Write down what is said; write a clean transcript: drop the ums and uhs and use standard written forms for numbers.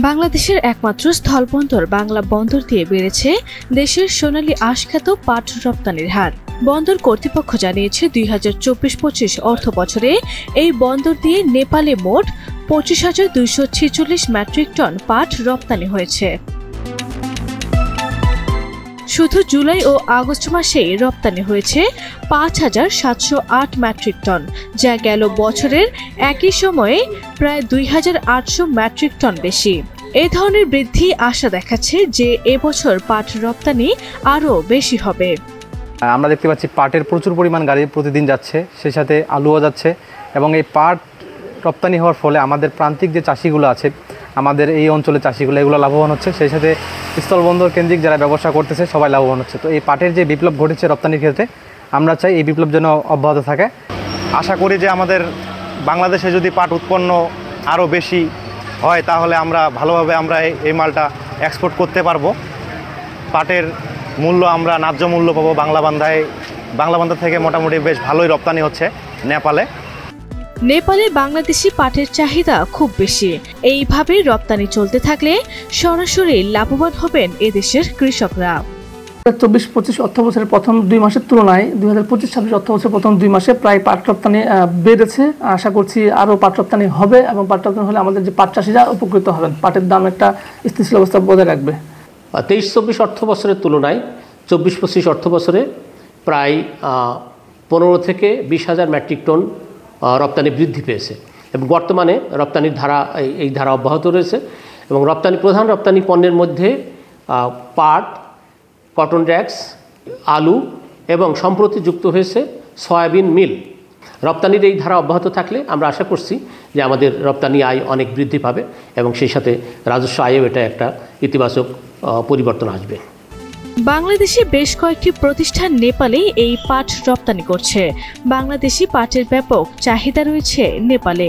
বাংলাদেশের একমাত্র স্থলবন্দর বাংলা বন্দর দিয়ে বেড়েছে দেশের সোনালী আঁশখ্যাত পাট রপ্তানির হার। বন্দর কর্তৃপক্ষ জানিয়েছে ২০২৪-২৫ অর্থ বছরে এই বন্দর দিয়ে নেপালে মোট ২৫,২৪৬ মেট্রিক টন পাট রপ্তানি হয়েছে। শুধু জুলাই ও আগস্ট মাসেই রপ্তানি হয়েছে ৫,৭০৮ মেট্রিক টন, যা গেল বছরের একই সময়ে প্রায় ২,৮০০ মেট্রিক টন বেশি। এ ধরনের বৃদ্ধি আশা দেখাচ্ছে যে এবছর পাট রপ্তানি আরও বেশি হবে। আমরা দেখতে পাচ্ছি পাটের প্রচুর পরিমাণ গাড়ি প্রতিদিন যাচ্ছে, সেই সাথে আলুও যাচ্ছে এবং এই পাট রপ্তানি হওয়ার ফলে আমাদের প্রান্তিক যে চাষিগুলো আছে, আমাদের এই অঞ্চলের চাষিগুলো, এগুলো লাভবান হচ্ছে। সেই সাথে স্থলবন্দর কেন্দ্রিক যারা ব্যবসা করতেছে সবাই লাভবান হচ্ছে। তো এই পাটের যে বিপ্লব ঘটেছে রপ্তানির ক্ষেত্রে, আমরা চাই এই বিপ্লব যেন অব্যাহত থাকে। আশা করি যে আমাদের বাংলাদেশে যদি পাট উৎপন্ন আরও বেশি হয় তাহলে আমরা ভালোভাবে এই মালটা এক্সপোর্ট করতে পারবো। পাটের মূল্য আমরা ন্যায্য মূল্য পাবো। বাংলা বান্ধার থেকে মোটামুটি বেশ ভালোই রপ্তানি হচ্ছে নেপালে বাংলাদেশি পাটের চাহিদা খুব বেশি। এইভাবে রপ্তানি চলতে থাকলে সরাসরি লাভবান হবেন এদেশের কৃষকরা। ২৪-২৫ অর্থ বছরের প্রথম ২ মাসের তুলনায় ২০২৫-২৬ অর্থ বছরের প্রথম ২ মাসে প্রায় পাট রপ্তানি বেড়েছে। আশা করছি আরও পাট রপ্তানি হবে এবং পাট রপ্তানি হলে আমাদের যে পাট চাষিরা উপকৃত হবেন, পাটের দাম একটা স্থিতিশীল অবস্থা বজায় রাখবে। ২৩-২৪ অর্থ বছরের তুলনায় ২৪-২৫ অর্থ বছরে প্রায় ১৫ থেকে ২০,০০০ মেট্রিক টন রপ্তানি বৃদ্ধি পেয়েছে এবং বর্তমানে রপ্তানির এই ধারা অব্যাহত রয়েছে এবং প্রধান রপ্তানি পণ্যের মধ্যে পাট, কটন র্যাক্স, আলু এবং সম্প্রতি যুক্ত হয়েছে সয়াবিন মিল। রপ্তানির এই ধারা অব্যাহত থাকলে আমরা আশা করছি যে আমাদের রপ্তানি আয় অনেক বৃদ্ধি পাবে এবং সেই সাথে রাজস্ব আয়েও এটা একটা ইতিবাচক পরিবর্তন আসবে। বাংলাদেশে বেশ কয়েকটি প্রতিষ্ঠান নেপালে এই পাট রপ্তানি করছে। বাংলাদেশি পাটের ব্যাপক চাহিদা রয়েছে নেপালে।